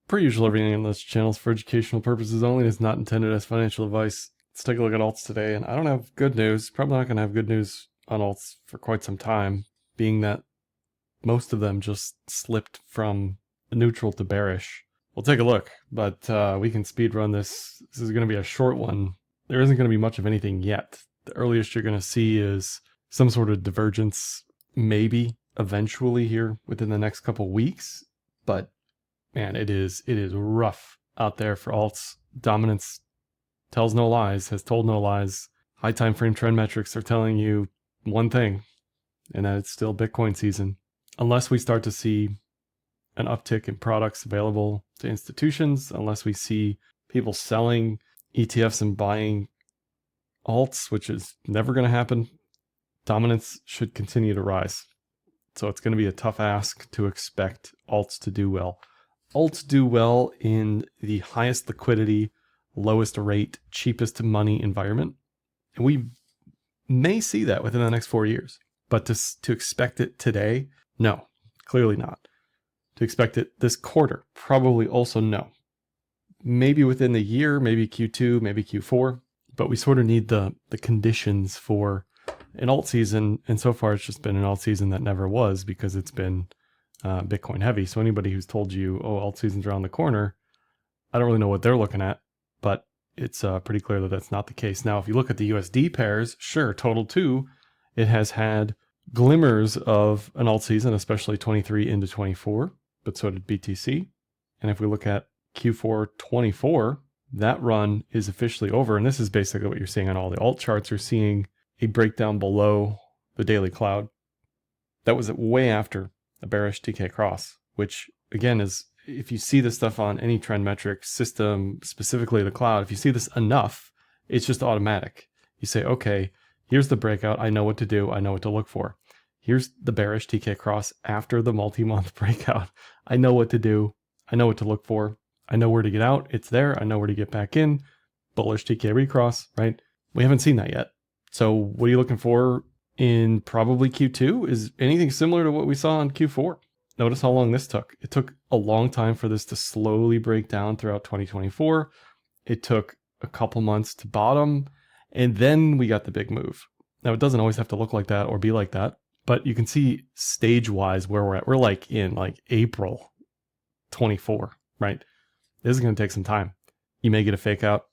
Per usual, everything on this channel is for educational purposes only and is not intended as financial advice. Let's take a look at alts today, and I don't have good news. Probably not going to have good news on alts for quite some time, being that most of them just slipped from neutral to bearish. We'll take a look, but we can speed run this. This is going to be a short one. There isn't going to be much of anything yet. The earliest you're going to see is some sort of divergence, maybe eventually here within the next couple weeks, but man, it is rough out there for alts. Dominance tells no lies, has told no lies. High time frame trend metrics are telling you one thing, and that it's still Bitcoin season. Unless we start to see an uptick in products available to institutions, unless we see people selling ETFs and buying alts, which is never going to happen, dominance should continue to rise. So it's going to be a tough ask to expect alts to do well. Alts do well in the highest liquidity, lowest rate, cheapest money environment. And we may see that within the next 4 years. But to expect it today, no, clearly not. To expect it this quarter, probably also no. Maybe within the year, maybe Q2, maybe Q4. But we sort of need the conditions for an alt season. And so far, it's just been an alt season that never was because it's been Bitcoin heavy. So anybody who's told you, oh, alt season's around the corner, I don't really know what they're looking at, but it's pretty clear that that's not the case. Now, if you look at the USD pairs, sure, total 2, it has had glimmers of an alt season, especially 23 into 24, but so did BTC. And if we look at Q4 24, that run is officially over. And this is basically what you're seeing on all the alt charts. You're seeing a breakdown below the daily cloud. That was way after a bearish TK cross, which again is, if you see this stuff on any trend metric system, specifically the cloud, if you see this enough, it's just automatic. You say, okay, here's the breakout. I know what to do. I know what to look for. Here's the bearish TK cross after the multi-month breakout. I know what to do. I know what to look for. I know where to get out. It's there. I know where to get back in. Bullish TK recross, right? We haven't seen that yet. So what are you looking for in probably Q2? Is anything similar to what we saw in Q4? Notice how long this took. It took a long time for this to slowly break down throughout 2024. It took a couple months to bottom, and then we got the big move. Now, it doesn't always have to look like that or be like that, but you can see stage-wise where we're at. We're like in like April 24, right? This is going to take some time. You may get a fake out,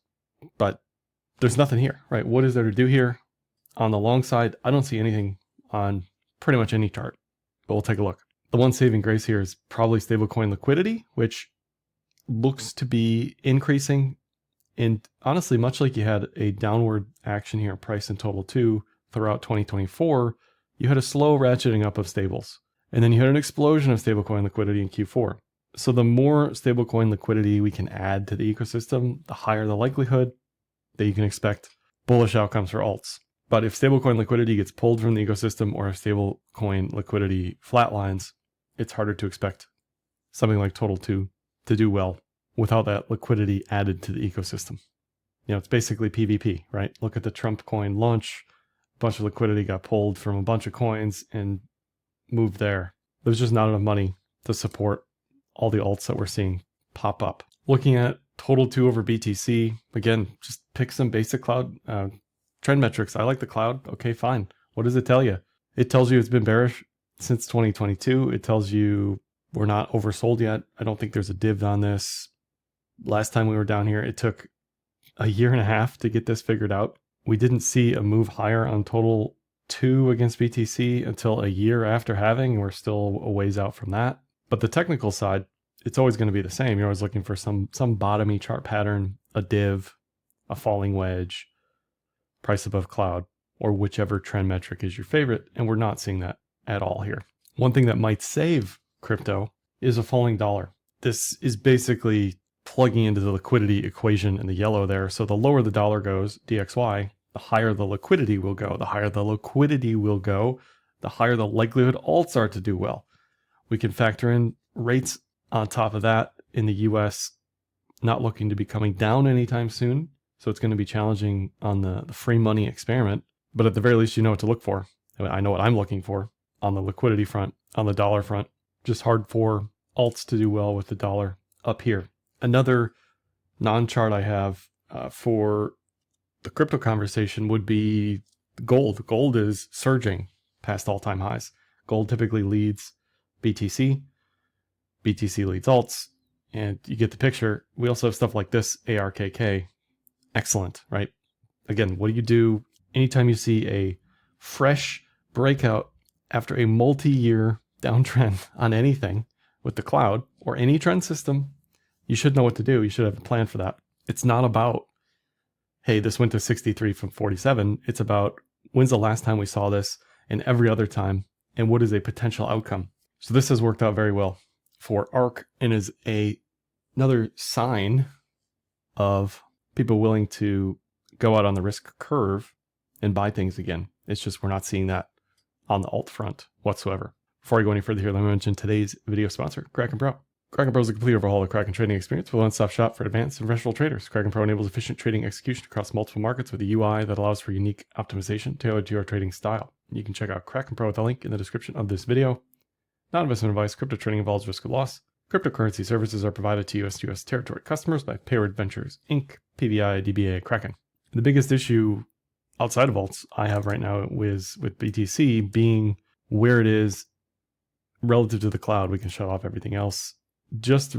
but there's nothing here, right? What is there to do here? On the long side, I don't see anything on pretty much any chart, but we'll take a look. The one saving grace here is probably stablecoin liquidity, which looks to be increasing. And honestly, much like you had a downward action here, price in total 2 throughout 2024, you had a slow ratcheting up of stables. And then you had an explosion of stablecoin liquidity in Q4. So the more stablecoin liquidity we can add to the ecosystem, the higher the likelihood that you can expect bullish outcomes for alts. But if stablecoin liquidity gets pulled from the ecosystem or if stablecoin liquidity flatlines, it's harder to expect something like Total 2 to do well without that liquidity added to the ecosystem. You know, it's basically PvP, right? Look at the Trump coin launch. A bunch of liquidity got pulled from a bunch of coins and moved there. There's just not enough money to support all the alts that we're seeing pop up. Looking at Total 2 over BTC, again, just pick some basic cloud trend metrics. I like the cloud. Okay, fine. What does it tell you? It tells you it's been bearish since 2022. It tells you we're not oversold yet. I don't think there's a div on this. Last time we were down here, it took a year and a half to get this figured out. We didn't see a move higher on Total 2 against BTC until a year after halving, and we're still a ways out from that. But the technical side, it's always going to be the same. You're always looking for some bottomy chart pattern, a div, a falling wedge, price above cloud, or whichever trend metric is your favorite, and we're not seeing that at all here. One thing that might save crypto is a falling dollar. This is basically plugging into the liquidity equation in the yellow there. So the lower the dollar goes, DXY, the higher the liquidity will go. The higher the liquidity will go, the higher the likelihood alts are to do well. We can factor in rates on top of that in the US not looking to be coming down anytime soon. So it's going to be challenging on the free money experiment. But at the very least, you know what to look for. I know what I'm looking for on the liquidity front, on the dollar front. Just hard for alts to do well with the dollar up here. Another non-chart I have for the crypto conversation would be gold. Gold is surging past all-time highs. Gold typically leads BTC. BTC leads alts, and you get the picture. We also have stuff like this, ARKK. Excellent, right? Again, what do you do anytime you see a fresh breakout after a multi-year downtrend on anything with the cloud or any trend system? You should know what to do. You should have a plan for that. It's not about, hey, this went to 63 from 47. It's about when's the last time we saw this and every other time, and what is a potential outcome. So this has worked out very well for ARK and is another sign of people willing to go out on the risk curve and buy things again. It's just we're not seeing that on the alt front whatsoever. Before I go any further here, let me mention today's video sponsor, Kraken Pro. Kraken Pro is a complete overhaul of Kraken trading experience with a one-stop shop for advanced and professional traders. Kraken Pro enables efficient trading execution across multiple markets with a UI that allows for unique optimization tailored to your trading style. You can check out Kraken Pro with a link in the description of this video. Non-investment advice. Crypto trading involves risk of loss. Cryptocurrency services are provided to U.S. territory customers by Payward Ventures, Inc., PVI, DBA, Kraken. The biggest issue outside of alts I have right now with BTC being where it is relative to the cloud. We can shut off everything else. Just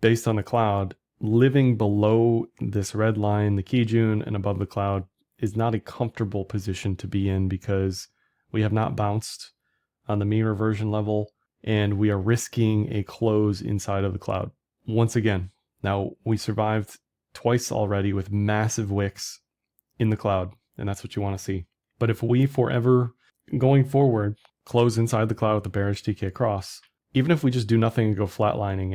based on the cloud, living below this red line, the Kijun, and above the cloud is not a comfortable position to be in because we have not bounced on the mean reversion level, and we are risking a close inside of the cloud. Once again, now we survived twice already with massive wicks in the cloud, and that's what you want to see. But if we forever, going forward, close inside the cloud with the bearish TK cross, even if we just do nothing and go flatlining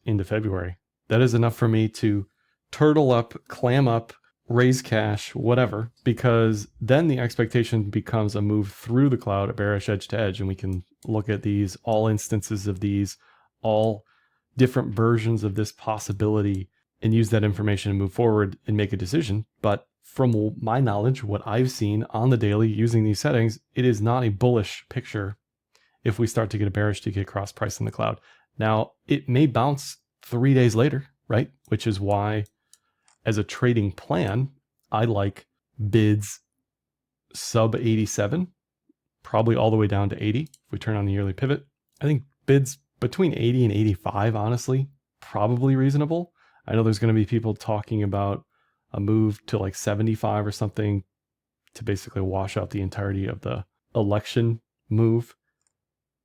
into February, that is enough for me to turtle up, clam up, raise cash, whatever, because then the expectation becomes a move through the cloud, a bearish edge to edge, and we can look at these, all instances of these, all different versions of this possibility, and use that information to move forward and make a decision. But from my knowledge, what I've seen on the daily using these settings, it is not a bullish picture if we start to get a bearish TK cross price in the cloud. Now, it may bounce 3 days later, right? Which is why, as a trading plan, I like bids sub 87, probably all the way down to 80 if we turn on the yearly pivot. I think bids between 80 and 85, honestly, probably reasonable. I know there's going to be people talking about a move to like 75 or something to basically wash out the entirety of the election move.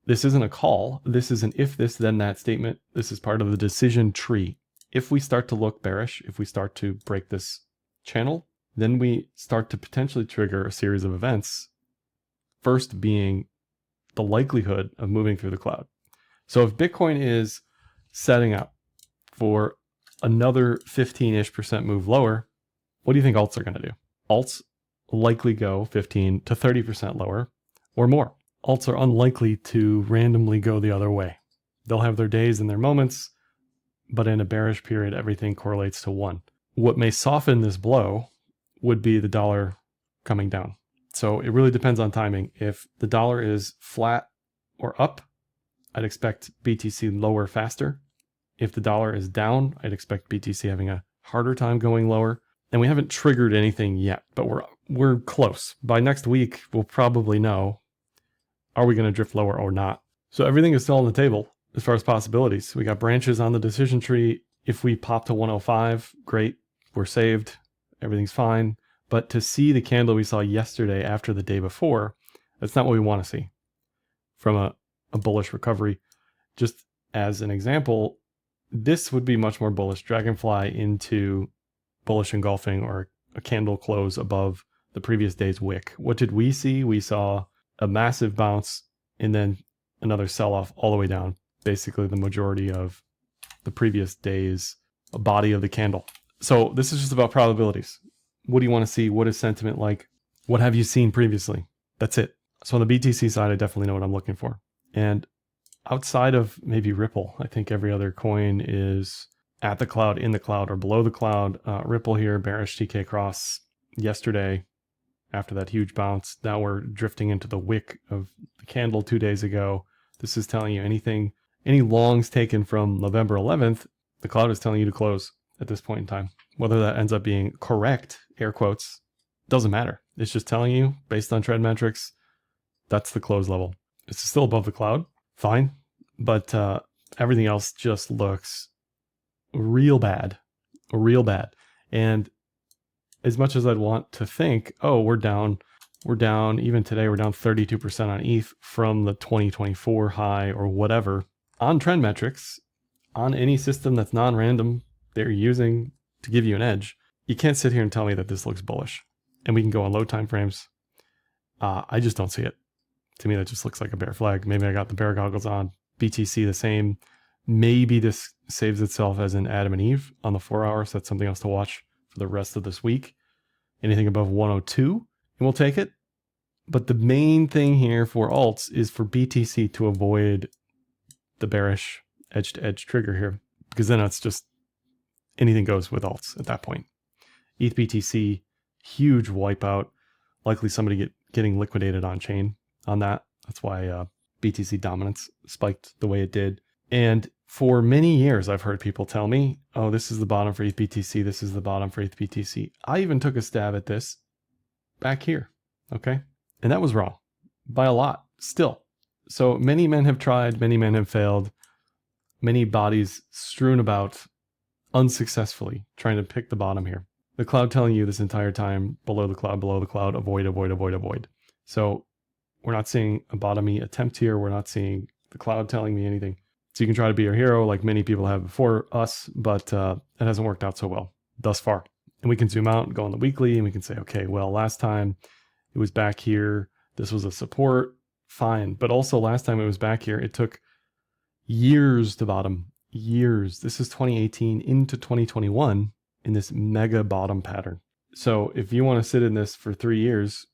This isn't a call. This is an if this, then that statement. This is part of the decision tree. If we start to look bearish, if we start to break this channel, then we start to potentially trigger a series of events. First being the likelihood of moving through the cloud. So if Bitcoin is setting up for another 15-ish% move lower, what do you think alts are going to do? Alts likely go 15 to 30% lower or more. Alts are unlikely to randomly go the other way. They'll have their days and their moments, but in a bearish period, everything correlates to 1. What may soften this blow would be the dollar coming down. So it really depends on timing. If the dollar is flat or up, I'd expect BTC lower faster. If the dollar is down, I'd expect BTC having a harder time going lower. And we haven't triggered anything yet, but we're close. By next week, we'll probably know, are we going to drift lower or not? So everything is still on the table as far as possibilities. We got branches on the decision tree. If we pop to 105, great, we're saved, everything's fine. But to see the candle we saw yesterday after the day before, that's not what we want to see from a bullish recovery. Just as an example, this would be much more bullish. Dragonfly into bullish engulfing or a candle close above the previous day's wick. What did we see? We saw a massive bounce and then another sell-off all the way down. Basically the majority of the previous day's body of the candle. So this is just about probabilities. What do you want to see? What is sentiment like? What have you seen previously? That's it. So on the BTC side, I definitely know what I'm looking for. And outside of maybe Ripple, I think every other coin is at the cloud, in the cloud, or below the cloud. Ripple here, bearish TK cross yesterday after that huge bounce. Now we're drifting into the wick of the candle 2 days ago. This is telling you any longs taken from November 11th The cloud is telling you to close at this point in time. Whether that ends up being correct, air quotes, doesn't matter. It's just telling you, based on trend metrics, that's the close level. It's still above the cloud, fine, but everything else just looks real bad, real bad. And as much as I'd want to think, oh, we're down, even today, we're down 32% on ETH from the 2024 high or whatever. On trend metrics, on any system that's non-random they're using to give you an edge, you can't sit here and tell me that this looks bullish. And we can go on low time frames. I just don't see it. To me, that just looks like a bear flag. Maybe I got the bear goggles on. BTC the same. Maybe this saves itself as an Adam and Eve on the 4 hours. That's something else to watch for the rest of this week. Anything above 102, and we'll take it. But the main thing here for alts is for BTC to avoid the bearish edge-to-edge trigger here, because then it's just anything goes with alts at that point. ETH BTC, huge wipeout. Likely somebody getting liquidated on chain on that. That's why BTC dominance spiked the way it did. And for many years, I've heard people tell me, oh, this is the bottom for ETH BTC. This is the bottom for ETH BTC. I even took a stab at this back here. Okay. And that was wrong by a lot still. So many men have tried, many men have failed, many bodies strewn about unsuccessfully trying to pick the bottom here. The cloud telling you this entire time, below the cloud, avoid, avoid, avoid, avoid. So we're not seeing a bottomy attempt here. We're not seeing the cloud telling me anything. So you can try to be your hero like many people have before us, but it hasn't worked out so well thus far. And we can zoom out and go on the weekly and we can say, okay, well, last time it was back here. This was a support, fine. But also last time it was back here, it took years to bottom, years. This is 2018 into 2021 in this mega bottom pattern. So if you want to sit in this for 3 years,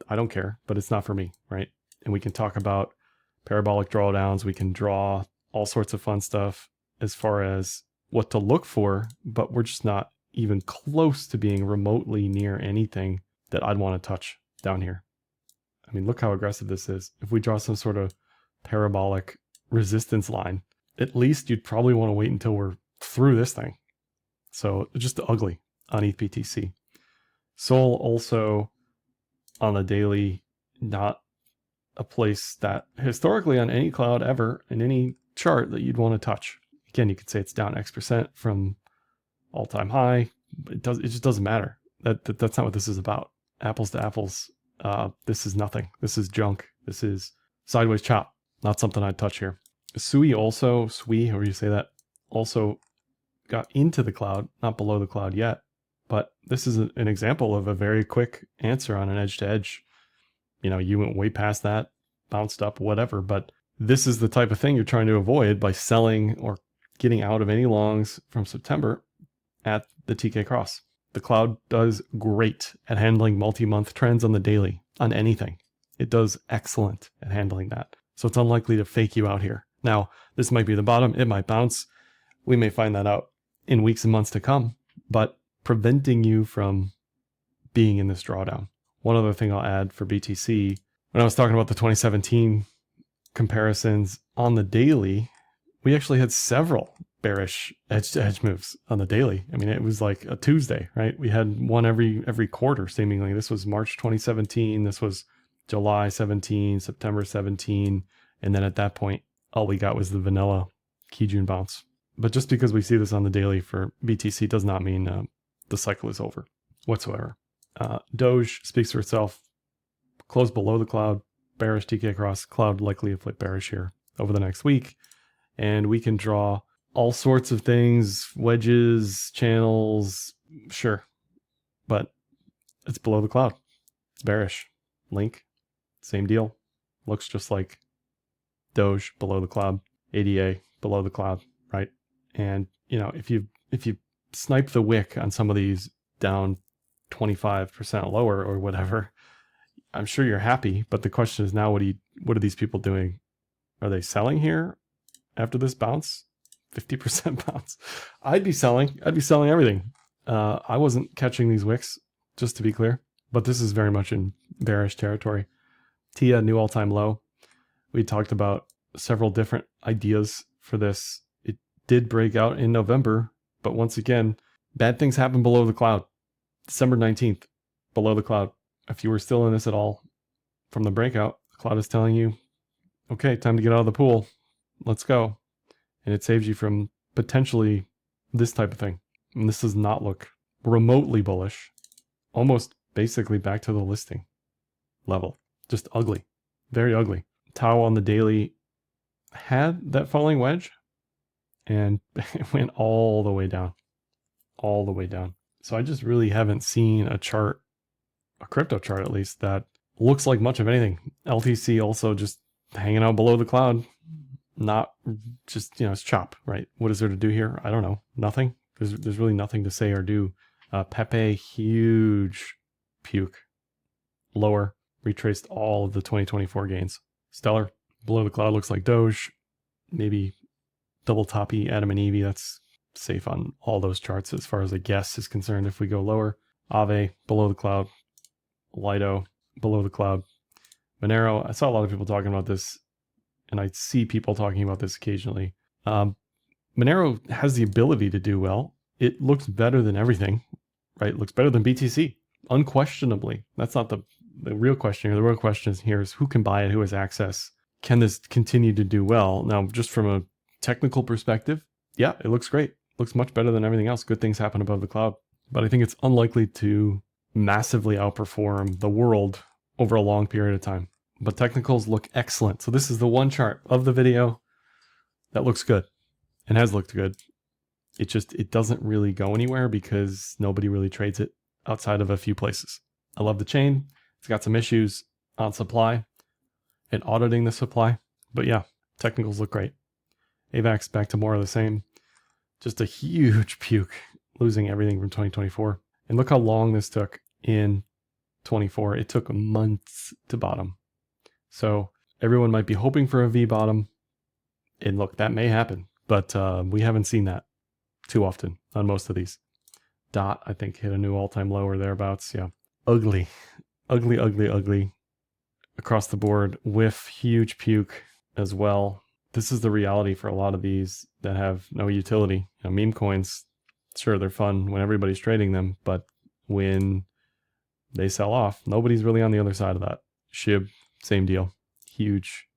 I don't care, but it's not for me, right? And we can talk about parabolic drawdowns. We can draw all sorts of fun stuff as far as what to look for, but we're just not even close to being remotely near anything that I'd want to touch down here. I mean, look how aggressive this is. If we draw some sort of parabolic resistance line, at least you'd probably want to wait until we're through this thing. So just ugly on ETH BTC. Sol also on the daily, not a place that historically on any cloud ever in any chart that you'd want to touch. Again, you could say it's down X% from all-time high, but it just doesn't matter. That's not what this is about. Apples to apples. This is nothing. This is junk. This is sideways chop. Not something I'd touch here. Sui, however you say that, also got into the cloud, not below the cloud yet. But this is an example of a very quick answer on an edge to edge. You know, you went way past that, bounced up, whatever. But this is the type of thing you're trying to avoid by selling or getting out of any longs from September at the TK cross. The cloud does great at handling multi-month trends on the daily, on anything. It does excellent at handling that. So it's unlikely to fake you out here. Now, this might be the bottom. It might bounce. We may find that out in weeks and months to come, but preventing you from being in this drawdown. One other thing I'll add for BTC, when I was talking about the 2017 comparisons on the daily, we actually had several bearish edge-to-edge moves on the daily. I mean, it was like a Tuesday, right? We had one every quarter, seemingly. This was March 2017. This was July 17, September 17. And then at that point, all we got was the vanilla Kijun bounce. But just because we see this on the daily for BTC does not mean the cycle is over whatsoever. Doge speaks for itself. Close below the cloud, bearish TK cross, cloud likely to flip bearish here over the next week. And we can draw all sorts of things, wedges, channels, sure. But it's below the cloud. It's bearish. Link, same deal. Looks just like Doge below the cloud, ADA below the cloud, right? And you know, if you snipe the wick on some of these down 25% lower or whatever, I'm sure you're happy. But the question is now, what are these people doing? Are they selling here after this bounce? 50% bounce. I'd be selling everything. I wasn't catching these wicks, just to be clear, but this is very much in bearish territory. TIA, new all-time low. We talked about several different ideas for this. It did break out in November, but once again, bad things happen below the cloud. December 19th, below the cloud. If you were still in this at all from the breakout, the cloud is telling you, okay, time to get out of the pool. Let's go. And it saves you from potentially this type of thing. And this does not look remotely bullish. Almost basically back to the listing level. Just ugly. Very ugly. Tau on the daily had that falling wedge and it went all the way down. All the way down. So I just really haven't seen a chart, a crypto chart at least, that looks like much of anything. LTC also just hanging out below the cloud. Not just, it's chop, right? What is there to do here? I don't know. Nothing. There's really nothing to say or do. Pepe, huge puke. Lower. Retraced all of the 2024 gains. Stellar. Below the cloud looks like Doge. Maybe double toppy Adam and Evie. That's safe on all those charts as far as a guess is concerned. If we go lower, Aave below the cloud, Lido below the cloud, Monero. I saw a lot of people talking about this, and I see people talking about this occasionally. Monero has the ability to do well. It looks better than everything, right? It looks better than BTC, unquestionably. That's not the real question here. The real question here is who can buy it, who has access. Can this continue to do well? Now, just from a technical perspective, yeah, it looks great. Looks much better than everything else. Good things happen above the cloud. But I think it's unlikely to massively outperform the world over a long period of time. But technicals look excellent. So this is the one chart of the video that looks good and has looked good. It doesn't really go anywhere because nobody really trades it outside of a few places. I love the chain. It's got some issues on supply and auditing the supply. But yeah, technicals look great. AVAX back to more of the same. Just a huge puke, losing everything from 2024. And look how long this took in 24. It took months to bottom. So everyone might be hoping for a V bottom. And look, that may happen, but we haven't seen that too often on most of these. DOT, I think, hit a new all-time low or thereabouts. Yeah. Ugly. Ugly, ugly, ugly. Across the board with huge puke as well. This is the reality for a lot of these that have no utility. Meme coins, sure, they're fun when everybody's trading them, but when they sell off, nobody's really on the other side of that. SHIB, same deal. Huge,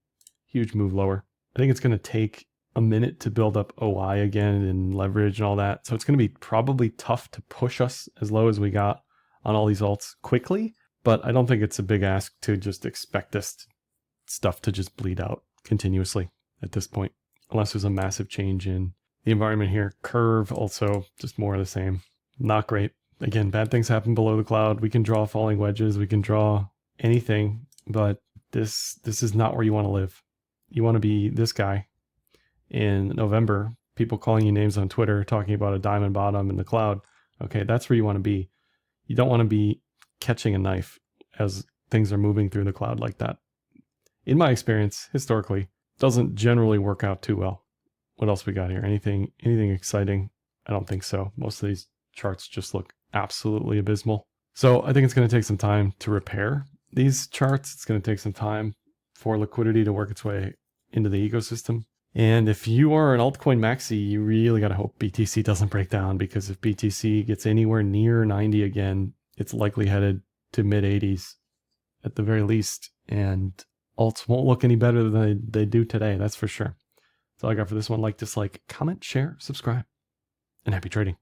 huge move lower. I think it's going to take a minute to build up OI again and leverage and all that. So it's going to be probably tough to push us as low as we got on all these alts quickly, but I don't think it's a big ask to just expect this stuff to just bleed out continuously at this point, unless there's a massive change in the environment here. Curve also just more of the same. Not great. Again, bad things happen below the cloud. We can draw falling wedges. We can draw anything, but this is not where you want to live. You want to be this guy in November, people calling you names on Twitter, talking about a diamond bottom in the cloud. Okay, that's where you want to be. You don't want to be catching a knife as things are moving through the cloud like that. In my experience, historically, doesn't generally work out too well. What else we got here? Anything exciting? I don't think so. Most of these charts just look absolutely abysmal. So I think it's going to take some time to repair these charts. It's going to take some time for liquidity to work its way into the ecosystem. And if you are an altcoin maxi, you really got to hope BTC doesn't break down, because if BTC gets anywhere near 90 again, it's likely headed to mid 80s at the very least. And alts won't look any better than they do today. That's for sure. That's all I got for this one. Like, dislike, comment, share, subscribe, and happy trading.